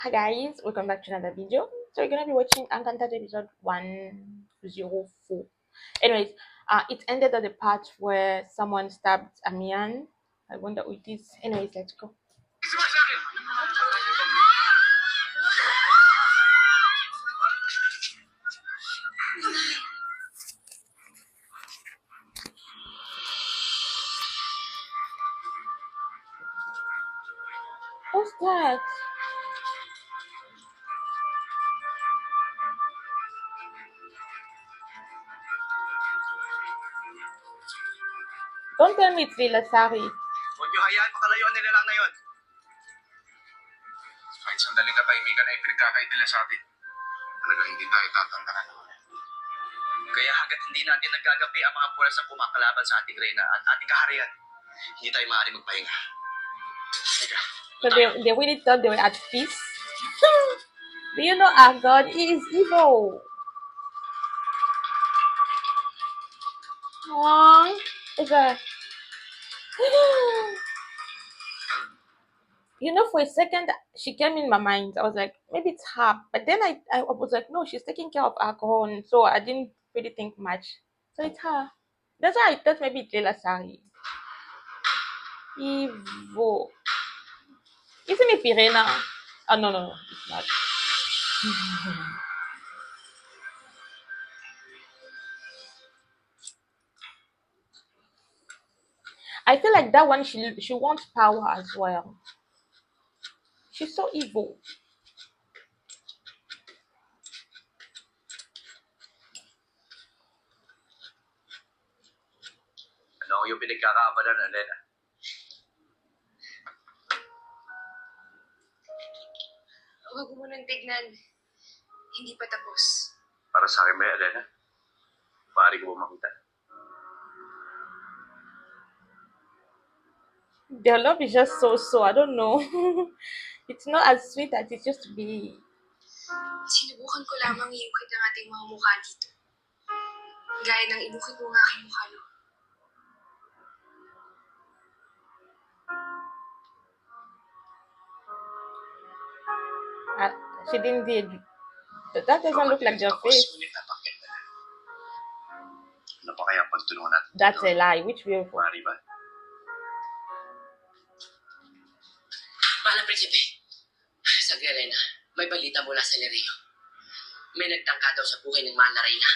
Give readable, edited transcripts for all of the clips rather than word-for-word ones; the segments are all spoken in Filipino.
Hi guys, welcome back to another video. So we're gonna be watching Encantada episode 104. Anyways, it ended at the part where someone stabbed Amian. I wonder who it is. Anyways, let's go. What's that? Don't tell me it's Lila Sari. Huwag niyo hayaan makalayuan nila lang na yun. Kahit sandaling katahimikan ay pinagkakait nila sa atin. Talaga hindi tayo tatantanan. Kaya hanggat hindi natin nagagabi ang mga pulas na kumakalaban sa ating reyna at ating kaharian, hindi tayo maaari magpahinga. Teka. So they really thought they were at peace. Do you know our God? He is evil. Aww. Okay. You know, for a second, she came in my mind. I was like, maybe it's her. But then I was like, no, she's taking care of alcohol. So I didn't really think much. So it's her. That's why I thought maybe it's Leila Sari. Evil. Isn't it Pirena? Oh, no, it's not. I feel like that one, she wants power as well. She's so evil. Ano yung pinagkakaabalan, Elena? Huwag mo munang tignan. Hindi pa tapos. Para sa akin ba, Elena? Maaari ko ba makita? Their love is just so. I don't know. It's not as sweet as it used to be. Sinubukan ko lamang iukit ang ating mga mukha dito. Gaya ng inukit mo ang aking mukha, no? She didn't did. That doesn't look like their face. Ngunit napakit na. Ano pa kaya pagtulungan natin? That's a lie. Which beautiful. Maaari ba? Mahal na prinsipe. Sagli, Elena. May balita mula sa Lereo. May nagtangka daw sa buhay ng mahal na reyna.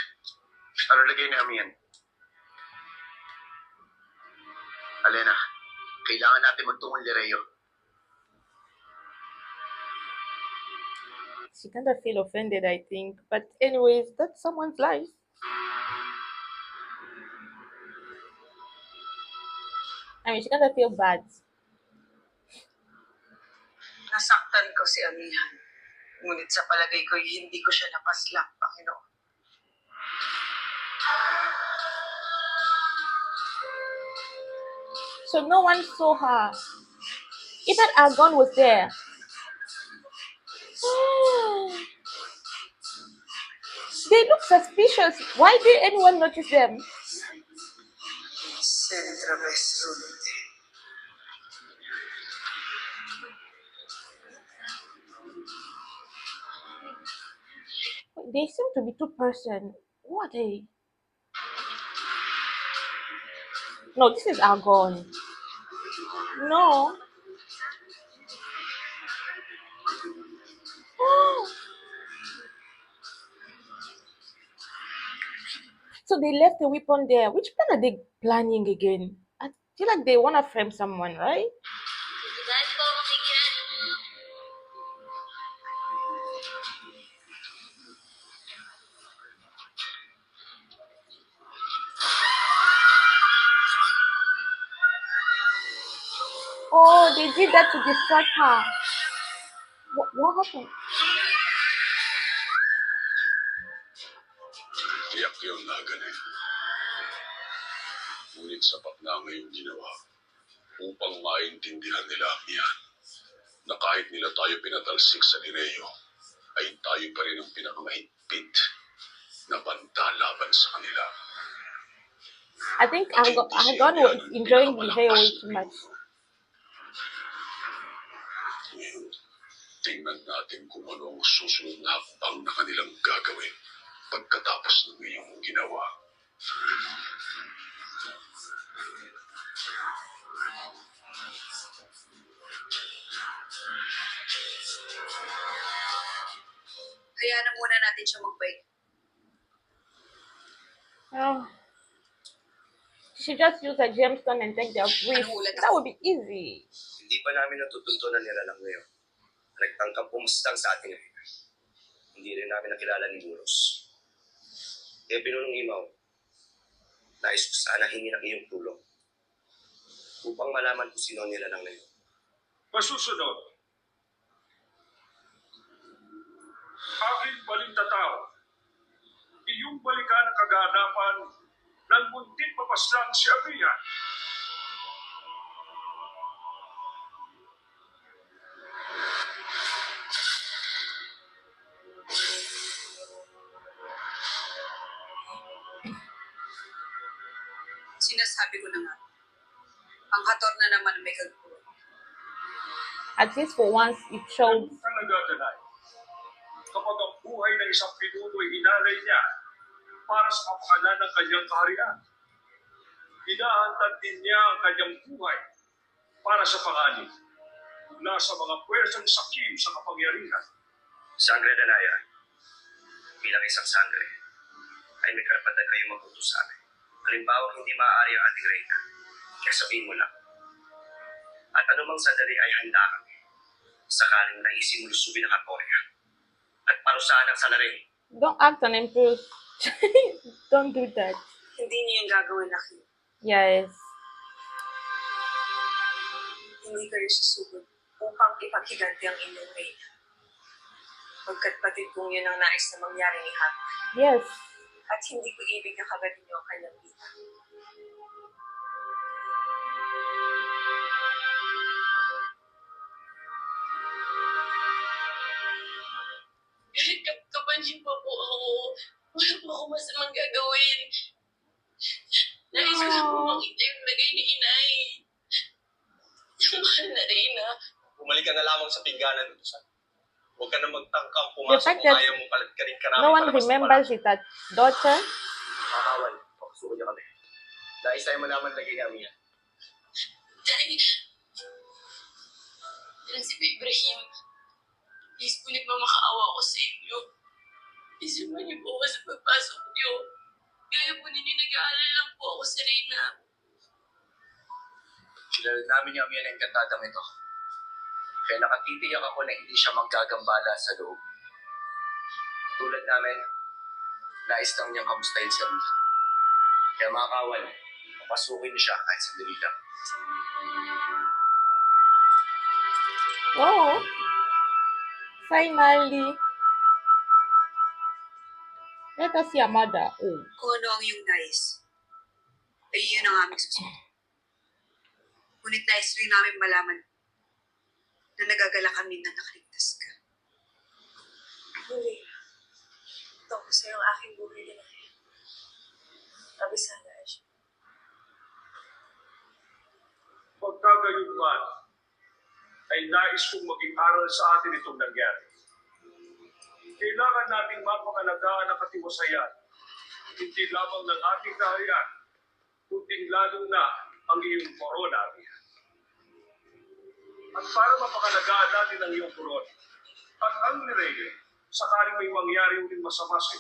Ano lagay ni Amian? Elena, kailangan natin magtungol ni Reo. She kind of feel offended, I think. But anyways, that's someone's life. I mean, she kind of feel bad. Nasaktan ko si Amihan. Ngunit sa palagay ko, hindi ko siya napaslak, Panginoon. So no one saw her. Even Argon was there. They look suspicious. Why did anyone notice them? Sentra Vesrunite. They seem to be two-person. Who are they? No, this is Argon. No. So they left the weapon there. Which plan are they planning again? I feel like they want to frame someone, right? Oh, they did that to distract her. What happened? Tiyak yun na ganun. Ngunit sapat na ngayong ginawa upang maintindihan nila yan na kahit nila tayo pinatalsik sa Nereo, ay tayo pa rin ang pinakamahigpit na banta laban sa kanila. I think Argon was enjoying the hair way too much. Tingnan natin kung ano ang susunod na hakbang na kanilang gagawin pagkatapos ng iyong ginawa. Hayaan na muna natin siya magbike. Oh. She should just use a gemstone and take their brief. Anong ulat That ako? would be easy. Hindi pa namin natutuntunan nila lang ngayon. Nagtangkang pumustang sa ating reyna. Hindi rin namin nakilala ni Muros. Kaya pinunong imaw, nais ko sana hingi ng iyong tulong upang malaman kung sino nila lang ngayon. Masusunod, aking balintataw, iyong balikan ang kaganapan ng munting papaslang si Amihan. Sinasabi ko na nga. Ang hator na naman may kaguluhan. At least for once, it showed. Talaga, Danay. Kapag ang buhay ng isang pinuno ay hinalay niya para sa kapakanan ng kanyang kaharian, hinahantad din niya ang kanyang buhay para sa panganib mula sa mga pwersang sakim sa kapangyarihan. Sangre Danaya, bilang isang sangre, ay may karapatan kayong mag-utos sa amin. Halimbawa, hindi maaari ang ating reyna. Kaya sabihin mo lang. At anumang sandali ay handa kami sakaling naisip mo lusubin ang Arcoria at parusahan ang salarin. Don't act on impulse. Don't do that. Hindi niyo yung gagawin na kayo. Yes. Hindi kayo susugod upang ipaghiganti ang inyong reyna. Pagkat batid kong yun ang nais na mangyari ni Hap. Yes. At hindi ko ibig na kagadin niyo ang kanyang vida. Kahit kapansin pa po ako, wala po ako masamang gagawin. Nais ko lang po makita yung lagay ni Inay. Yung mahal na Reyna. Bumalik ka na lamang sa pingganan nito sa. Huwag ka na magtangkang The pumasok fact kung that ayaw mo palit ka rin karami no one remembers it at daughter. Makakawal, pakusuko niya kami. Dahil sa'yo mo naman lagay namin yan. Dahil, si Ibrahim, please po ba makaawa ko sa inyo? Isuman niyo po ako sa pagpasok niyo. Gaya po ninyo nag-aalala lang po ako sa Reyna. Kilala namin yung Amihan ng Encantadang ito. Kaya nakatitiyak ako na hindi siya manggagambala sa loob. Tulad namin, nais lang niyang kamustahin si Amihan. Kaya mga kawal, papasukin niyo siya kahit sandali lang. Oh. Finally. Let us see a mother. Oh. Kung ano ang iyong nais, ay yun ang aming susunod. Ngunit nais rin namin malaman na nagagala kami na nakaligtas ka. Hindi. Ito ko sa'yo ang aking buhay na ngayon. Abisala siya. Pagkagayon man, ay nais kong maging aral sa atin itong nangyari. Kailangan nating mapangalagaan ang katiwasayan, hindi lamang ng ating kaharian, kundi lalo na ang iyong korona. At para mapangalagaan natin ang iyong korona, at ang nireye, sakaling may mangyari uling masama sa'yo,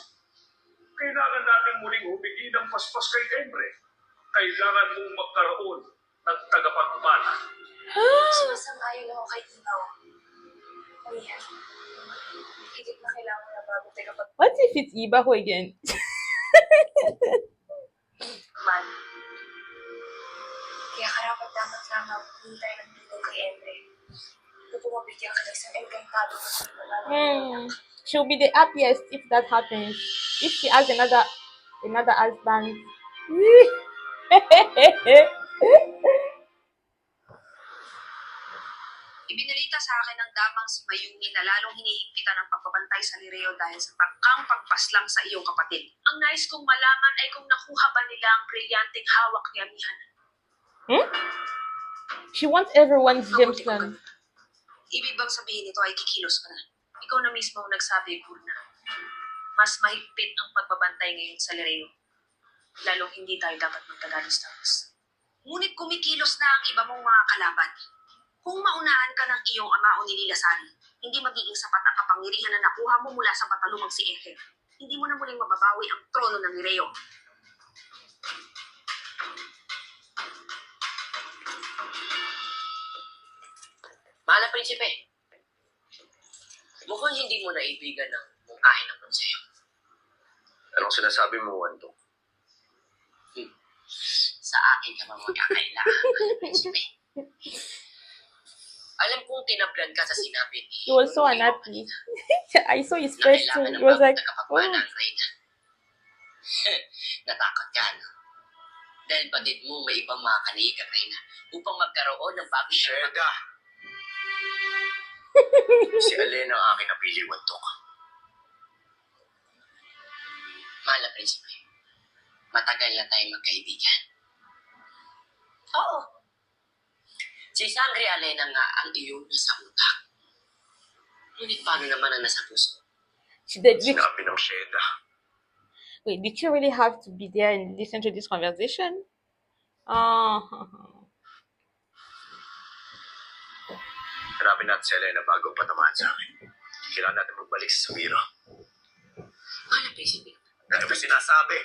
kailangan natin muling humigi ng paspas kay Emre. Kailangan mong magkaroon ng tagapagmana. Sumasang-ayon ako kay Tinaw. Amihan. Higit na kailangan na bago tagapagman. What if it's Ibaho again? Kaya karapat dapat lamang hintay ng tulong kay Emre. Upang mabigyan ka ng isang engkantado na Hmm. She'll be the happiest if that happens. If she has another husband. Ibinalita sa akin ng damang si Mayumi na lalong hinihigpitan ang pagbabantay sa Lireo dahil sa tangkang pagpaslang sa iyong kapatid. Ang nais kong malaman ay kung nakuha ba nila ang brilyanteng hawak ni Amihan. Hmm? She wants everyone's Mabuti kung gemstone. ganun. Ibig bang sabihin nito ay kikilos ka na? Ikaw na mismo ang nagsabi, Gurna. Mas mahigpit ang pagbabantay ngayon sa Lereo. Lalong hindi tayo dapat magkagalos-dalos. Ngunit kumikilos na ang iba mong mga kalaban. Kung maunahan ka ng iyong ama o nililasari, hindi magiging sapat ang kapangyarihan na nakuha mo mula sa batalumang si Eker. Hindi mo na muling mababawi ang trono ng Lereo. Mahal na prinsipe, mukhang hindi mo naibigan ng mungkahin ng konseyo. Anong sinasabi mo, Wando? Sa akin ka magkakailangan, mahal na prinsipe. Alam kong tinaplan ka sa sinabi ni He was so Nuno unhappy. I saw his na face too. kailangan ng He was bagong like, tagapagmana oh. ng Reyna. Natakot ka, no? Dahil batid mo may ibang mga kaniig at Reyna upang magkaroon ng bagong Sheda! Si Alena ang aking napili, Wando. Mahal na prinsipe, matagal na tayong magkaibigan. Oo. Si Sangre Alena nga ang iyong nasa utak. Ngunit paano naman ang nasa puso? Did you, Sinabi ng Sheda. wait, did you really have to be there and listen to this conversation? Oh. Hanapin natin si Alena bago patamaan sa akin. Kailangan natin magbalik sa Samiro. Mahal na prinsipe, Ano ba sinasabi?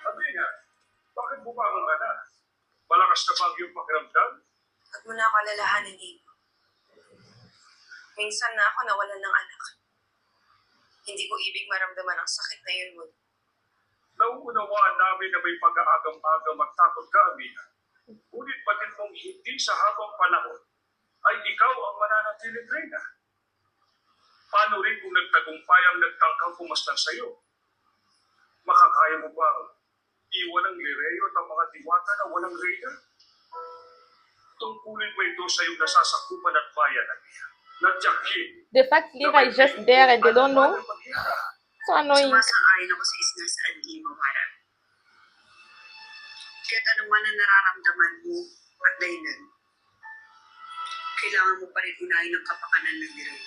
Sabi nga, bakit bumangon ka na? Malakas na ba ang iyong pakiramdam? Huwag mo na ako alalahanin, Ibo. Minsan na ako nawalan ng anak. Hindi ko ibig maramdaman ang sakit na yun, Wood. Nauunawaan namin na may pag-aagam-agam at takot ka, Amina. Ngunit batid mong hindi sa habang panahon ay ikaw ang mananatiling reyna. Paano rin kung nagtagumpay ang nagtangkang pumastan sa iyo? Makakaya mo ba iwan ang Lereo at ang mga diwata na walang reyna? Tungkulin mo ito sa iyong nasasakupan at bayan, Amina. Nadyakin. The fact Lira is just there and they don't know. So annoying. Sumasang-ayon ako sa isnasaan ni Mawara. Kahit ano man ang nararamdaman mo at dahilan, kailangan mo pa rin unahin ang kapakanan ng Lereo.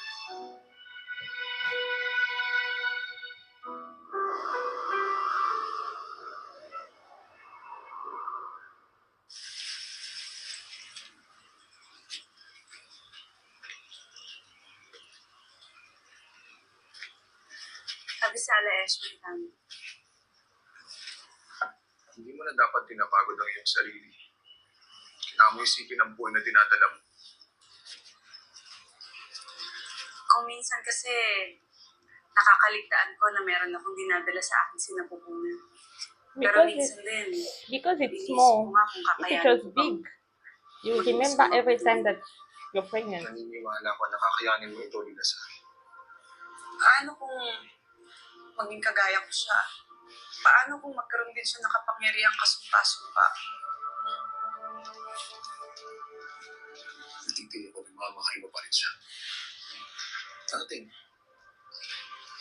Abisala Eshman. Hindi mo na dapat tinapagod ang iyong sarili. Kailangan mo isipin ang buhay na dinadala mo. Kung minsan kasi nakakaligtaan ko na meron akong dinadala sa akin sinapupunan. Pero minsan din, Because it's iniisip small. ko nga kung If it kakayanin was ko bang big, you remember every time that you're pregnant. Naniniwala ko na kakayanin mo ito, Lilas. Paano kung maging kagaya ko siya? Paano kung magkaroon din siya ng kapangyarihang kasumpa-sumpa? Natitingin ko may mamahal mo pa rin siya. Sa atin,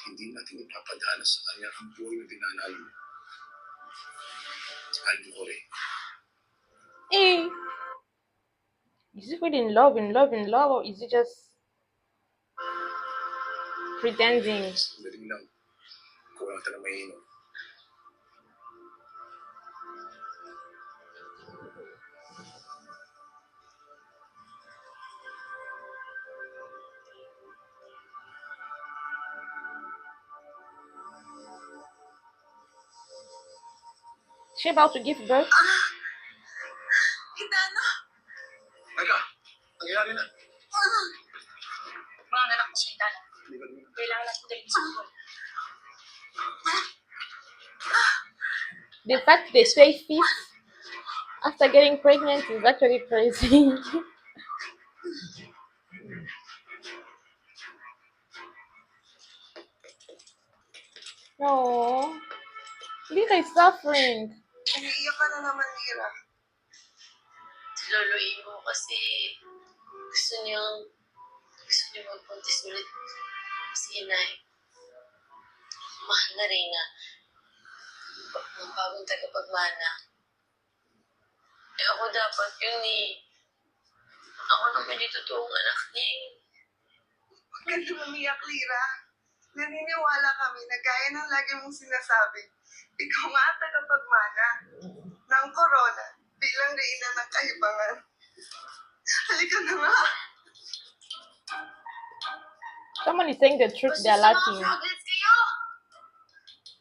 hindi natin ipapadala sa kanya ang buhay na dinanalo mo. Mahal mo ko rin. Eh, is he really in love, or is he just pretending? Sandali lang. Kulang ka na mainom. She about to give birth? Hidano! Teka, nangyari na. Mga anak ko sa hintala. Likod mo. Kailangan natin dalhin sa buwan. The fact they say fifth after getting pregnant is actually crazy. No, Lira is suffering. Umiiyak ka na naman, Mira. Si Lolo Imo kasi gusto niya magpuntis ulit si Inay. Mahal na rin nga. Ang bagong tagapagmana. Eh ako dapat yun eh. Ako naman yung totoong anak niya eh. Huwag ka na umiyak, Lira. Naniniwala kami na gaya ng lagi mong sinasabi, ikaw nga ang tagapagmana ng corona bilang reyna ng kaibangan. Halika na nga. Someone is saying the truth, Basta they're sa mga laughing. froglets kayo!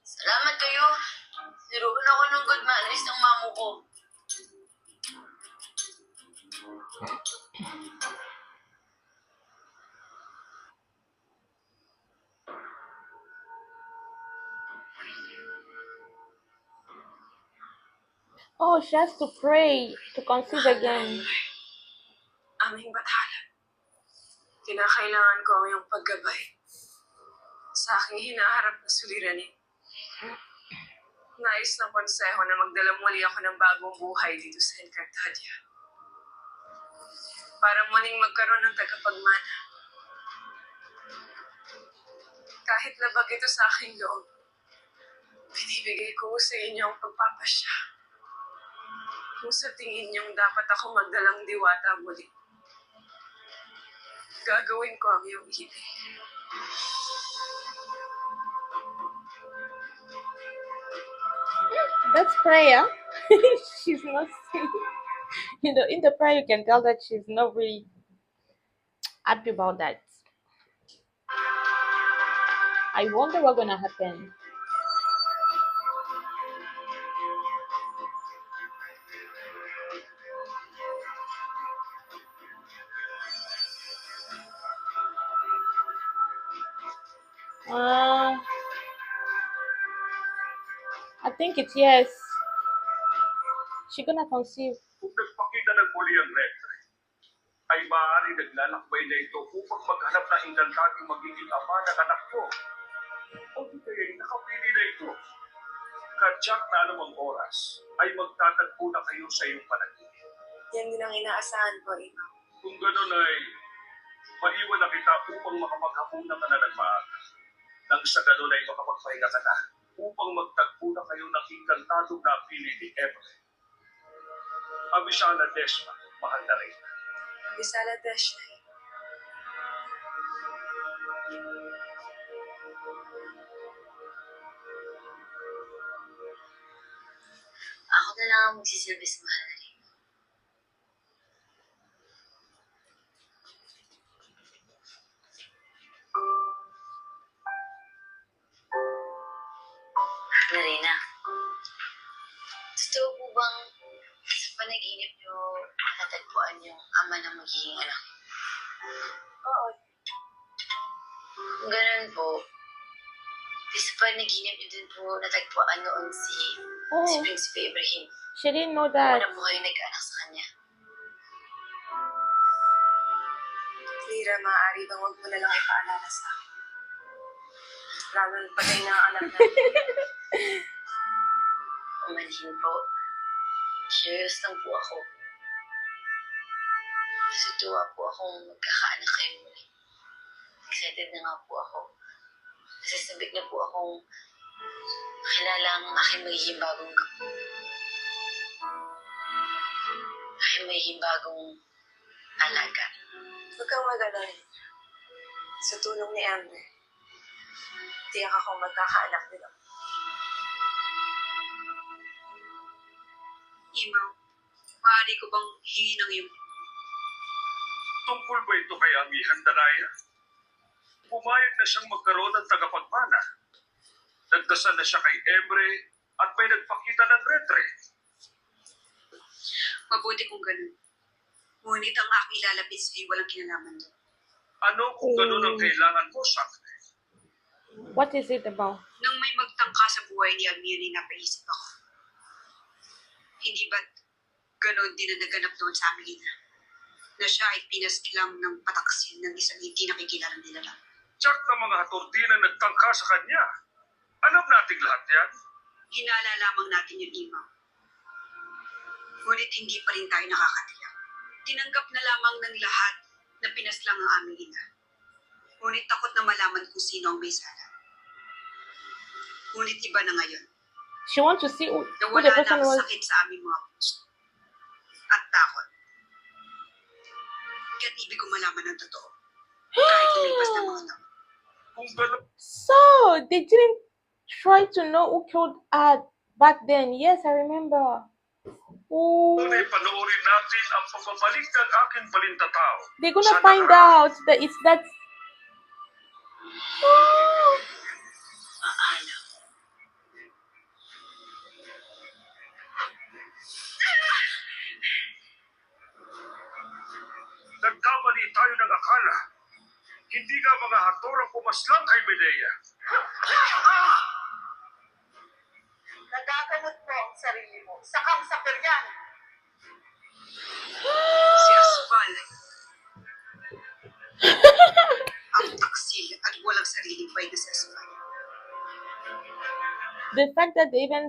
Salamat kayo. Niruan ako ng good manners ng mamo ko. Oh, she has to pray to conceive again. Aming bathala. Kinakailangan ko ang iyong paggabay sa aking hinaharap na suliranin. Nais ng konseho na magdala muli ako ng bagong buhay dito sa Encartadia. Para muling magkaroon ng tagapagmana. Kahit labag ito sa aking loob, binibigay ko sa inyo ang pagpapasya. Kung sa tingin niyong dapat ako magdalang diwata muli, gagawin ko ang iyong ibig. That's prayer. She's not saying, in the prayer, you can tell that she's not really happy about that. I wonder what's gonna happen. I think it's yes. She gonna conceive. Kung nagpakita ng muli ang Rectre, ay maaaring naglalakbay na ito upang maghanap na ingantating magiging ama ng anak ko. O di kaya'y nakapili na ito. Kadyak na anumang oras ay magtatagpo na kayo sa iyong panaginip. Yan din ang inaasahan ko, Ima. Kung gano'n ay maiwan na kita upang makapaghapunan ka na ng maaga. Nang sa gano'n ay makapagpahinga ka na upang magtagpo na kayo ng inkantadong napili ni Evelyn. Abisala Desma, mahal na rin. Bisala Desha. Ako na lang ang magsisilbi sa mahal na rin. Narina, totoo po bang sa panaginip niyo natagpuan yung ama ng magiging anak? Oo. Kung ganun po, di sa panaginip niyo din po natagpuan noon si Oh, Prinsipe Ibrahim. she didn't know that. Una po kayo nag-anak sa kanya. Lira, maaari bang huwag mo na lang ipaalala sa akin? Lalo na patay na ang anak natin. Umanhin po. Curious lang po ako. Natutuwa po akong magkakaanak kayo muli. Excited na nga po ako. Nasasabik na po akong makilala ang aking magiging bagong alaga. Huwag kang mag-alala. Sa tulong ni Amber, tiyak akong magkakaanak din ako. Imaw, maaari ko bang hingi ng iyong Tungkol ba ito kay Amihan Danaya? Pumayag na siyang magkaroon ng tagapagmana. Nagdasal na siya kay Emre at may nagpakita ng Rectre. mabuti kung ganun? Ngunit ang aking ilalapit sa iyo walang kinalaman doon. Ano kung ganun ang kailangan ko, Sakre? What is it about? Nang may magtangka sa buhay ni Amiri, napaisip ako. Hindi ba't ganun din na naganap doon sa aming ina? Na siya ay pinaskilam ng pataksil ng isang hindi nakikilalang nilalang. Tsak na mga hatordina nagtangka sa kanya. Alam nating lahat yan. Hinala lamang natin yung imaw. Ngunit hindi pa rin tayo nakakatiyak. Tinanggap na lamang ng lahat na pinaslang ang aming ina. Ngunit takot na malaman kung sino ang may sala. Ngunit iba na ngayon. She wants to see who Nawala the na person ang was. sakit sa aming mga puso. At takot. Kaya't ibig ko malaman ng totoo. Kahit lumipas na mga taon. Kung gano'n, So they didn't try to know who killed her back then. Yes, I remember. Oh, ay panoorin natin ang pagbabalik ng aking balintatao. they're gonna sa find nakaraan. out that it's that. Oh, Paalam. Nagkamali tayo ng akala. Hindi nga mga hator ang pumaslang kay Medea. Nagaganot mo ang sarili mo. Sakang sakir yan. Si Asval. Ang taksil at walang sariling bay na si Asval. the fact that they even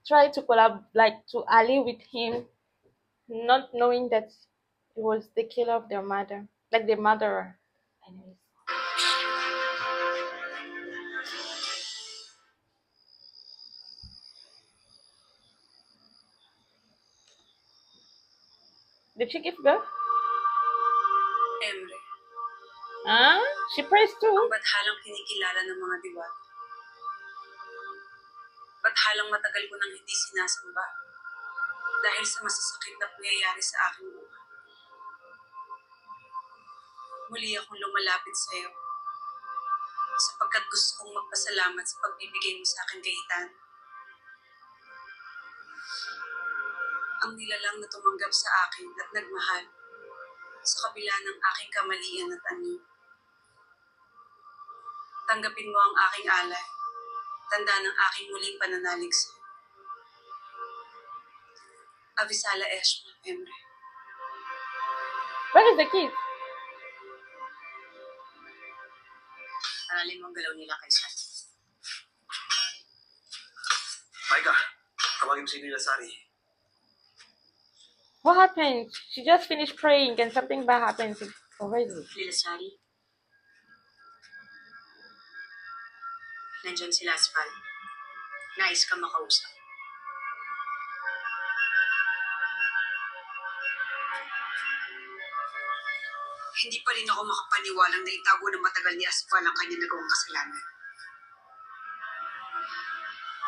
tried to collab, like to ally with him, not knowing that he was the killer of their mother, like the murderer. Anyways. Did she give birth? Emre, Huh? She prays ang too. bathalang kinikilala ng mga diwata. Bathalang matagal ko nang hindi sinasamba dahil sa masasakit na pangyayari sa aking buhay. Muli akong lumalapit sa iyo sapagkat gusto kong magpasalamat sa pagbibigay mo sa akin kaitan. Ang nilalang na tumanggap sa akin at nagmahal sa kabila ng aking kamalian at anyo. Tanggapin mo ang aking alay, tanda ng aking muling pananalig sa iyo. Avisala Eshma, Emre. Where is the kid? Aralin mo ang galaw nila kay San. Maika, tawagin mo si Nilasari. What happened? She just finished praying and something bad happened already. Lilasari. Nandyan sila, Asfal. Nais ka makausap. Hindi pa rin ako makapaniwalang na itago ng matagal ni Asfal ang kanyang nagawang kasalanan.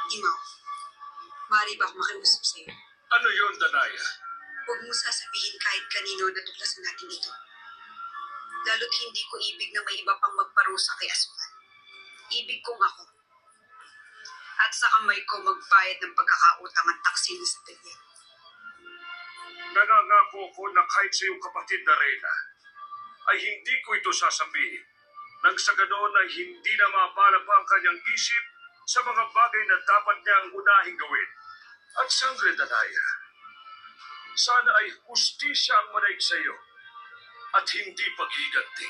Imaw, maaari ba akong makiusap sa iyo? Ano yun, Danaya? Huwag mo sasabihin kahit kanino na tuklasan natin ito. Lalo't hindi ko ibig na may iba pang magparusa kay Asfal. Ibig kong ako. At sa kamay ko magbayad ng pagkakautang at taksil sa pilyan. Nangangako ko na kahit sa iyong kapatid na Reyna, ay hindi ko ito sasabihin. Nang sa ganoon ay hindi na mapala pa ang kanyang isip sa mga bagay na dapat niyang unahing gawin. At sangre, Danaya, sana ay hustisya ang manaig sa iyo at hindi paghiganti.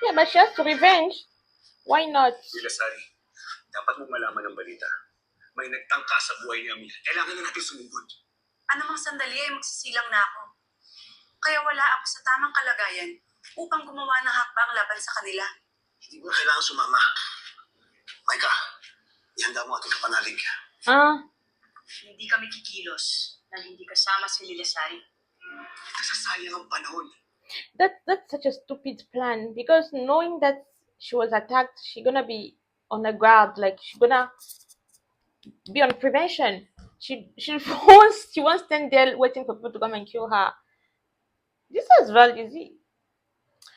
Yeah, but she has to revenge. Why not? Nilasari, dapat mong malaman ang balita. May nagtangka sa buhay ni Amir. Kailangan na natin sumugod. Anumang sandali ay magsisilang na ako. Kaya wala ako sa tamang kalagayan upang gumawa ng hakbang laban sa kanila. Hindi mo na kailangan sumama. Maika, ihanda mo ating kapanalig. Ah, Hindi kami kikilos nang hindi kasama si Lilasari. Nasasayang ang panahon. that's such a stupid plan because knowing that she was attacked, she gonna be on the guard, like she gonna be on prevention. She won't stand there waiting for people to come and kill her. This is well easy.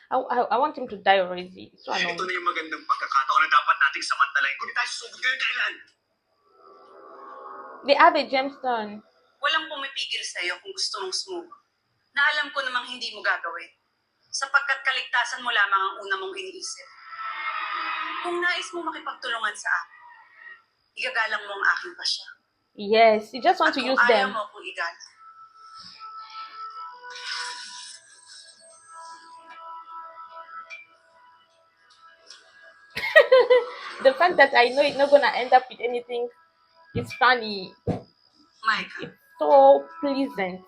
I want him to die already. So Ito annoying. na yung magandang pagkakataon na dapat nating samantalayin. Kung di tayo susugod ngayon, kailan? They have a gemstone. Walang pumipigil sa iyo kung gusto mong sumuko. Na alam ko namang hindi mo gagawin. Sapagkat kaligtasan mo lamang ang una mong iniisip. Kung nais mo makipagtulungan sa akin, igagalang mo ang aking pasya. Yes, you just want At to kung use ayaw them. mo akong igalang, The fact that I know it's not gonna end up with anything is funny. Micah, So pleasant.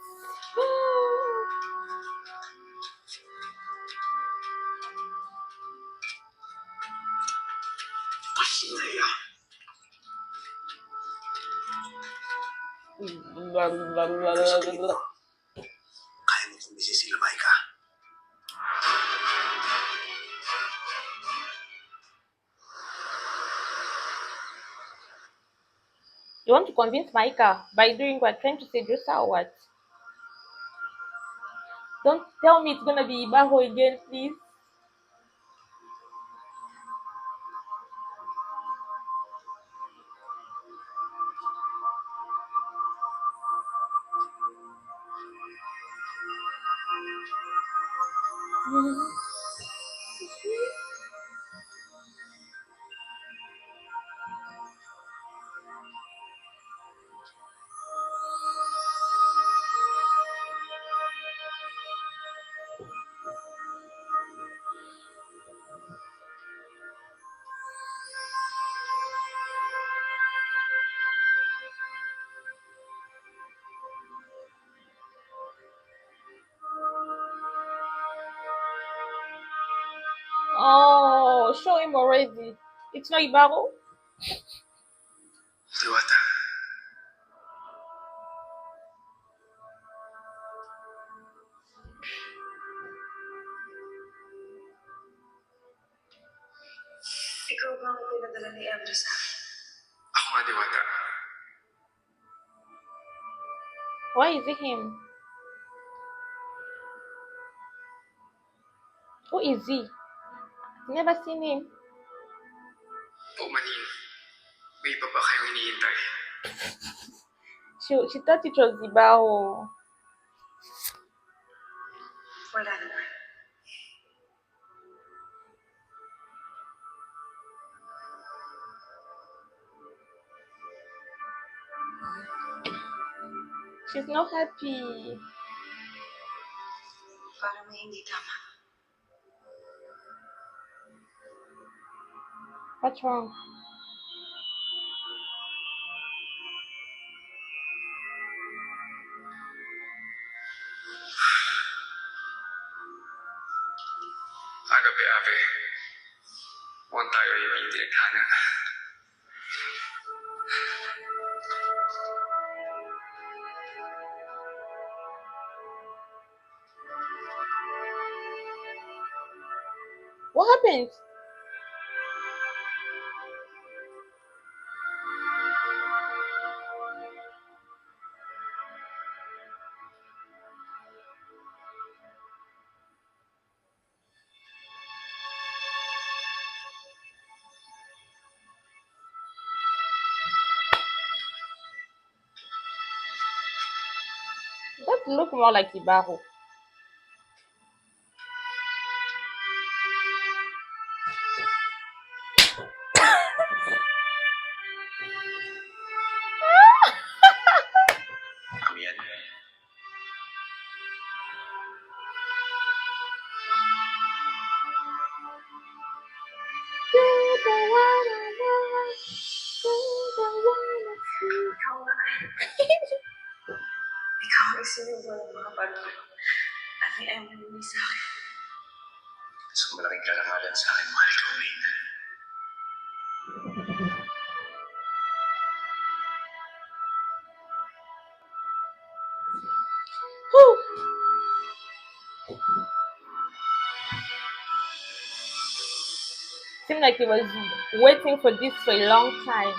Pasinaya. Sa tingin mo, kaya mo kumbisi sila, Maika. You want to convince Maika by doing what? Trying to seduce her or what? Don't tell me it's gonna be Ibaho again, please. Oh, show him already. It's not Ibaho. Diwata, Ikaw ba ang pinadala ni Emre sa akin? ako nga Diwata. Why is it him? Who is he? I've never seen him. Pumanin, may iba pa kayong hinihintay. She thought it was Ibaho. Wala naman. She's not happy. Parang may hindi tama. What's wrong? Agabi, Ate. Mukhang tayo ay may tinaghanan. What happened? That look more like Ibaho. Amian. You're the one I want. You're the one I see. Ikaw nga. Ikaw ang isinubo ng mga barko. At ni Emily sa akin. So malaking karangalan sa akin, mahal ko, Wayne. Whew. Seemed like he was waiting for this for a long time.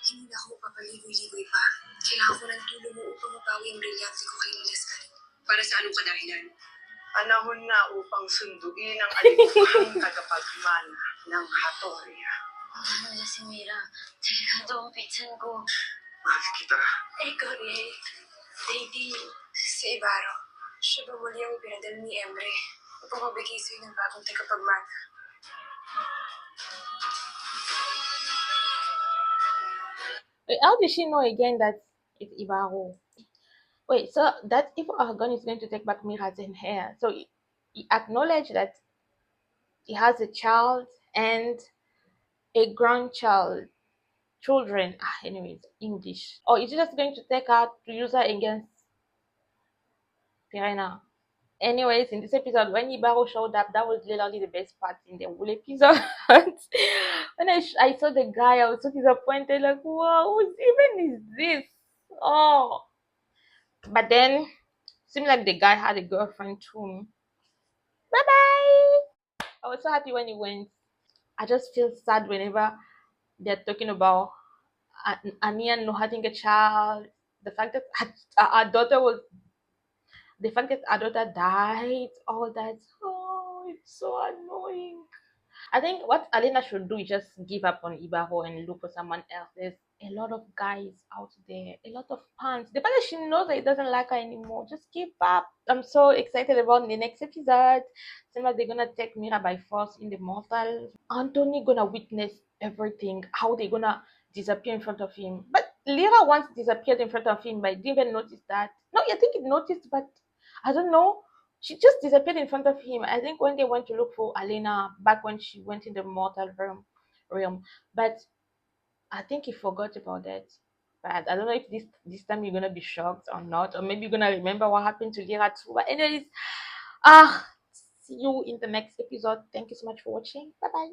Hindi na ako papaligoy-ligoy pa. Kailangan ko ng tulong mo upang mabawi ang brilyante ko kay Lilascan. Para sa anong kadahilan? Panahon na upang sunduin ang alimukhang tagapagmana ng Hatoria. Wala si Mira. Delikado ang pitsan ko. Mahal kita. Ikaw, Ray. Lady, si Ibarro. Siya ba muli ang pinadala ni Emre upang mabigay sa'yo ng bagong tagapagmana? Wait, how did she know again that it's Ibaho? Wait, so that evil Argon is going to take back Mira's hair. So he acknowledged that he has a child and a grandchild, children. Anyways, English. Or is he just going to take her to use her against Pirena? Anyways, in this episode, when Ibaro showed up, that was literally the best part in the whole episode. When I saw the guy, I was so disappointed. Like, wow, what even is this? Oh, but then seemed like the guy had a girlfriend too. Bye bye. I was so happy when he went. I just feel sad whenever they're talking about Anian not having a child. The fact that our daughter was, the fact that our daughter died, all that. Oh, it's so annoying. I think what Alina should do is just give up on Ibaho and look for someone else. There's a lot of guys out there, a lot of fans. The fact that she knows that he doesn't like her anymore, just give up. I'm so excited about the next episode. Seems like they're gonna take Mira by force in the mortal. Anthony gonna witness everything, how they gonna disappear in front of him. But Lyra once disappeared in front of him, but I didn't even notice that. No, I think it noticed, but I don't know. She just disappeared in front of him. I think when they went to look for Alena back when she went in the mortal realm. But I think he forgot about that. But I don't know if this time you're gonna be shocked or not, or maybe you're gonna remember what happened to Lyra too. But anyways, see you in the next episode. Thank you so much for watching. Bye bye.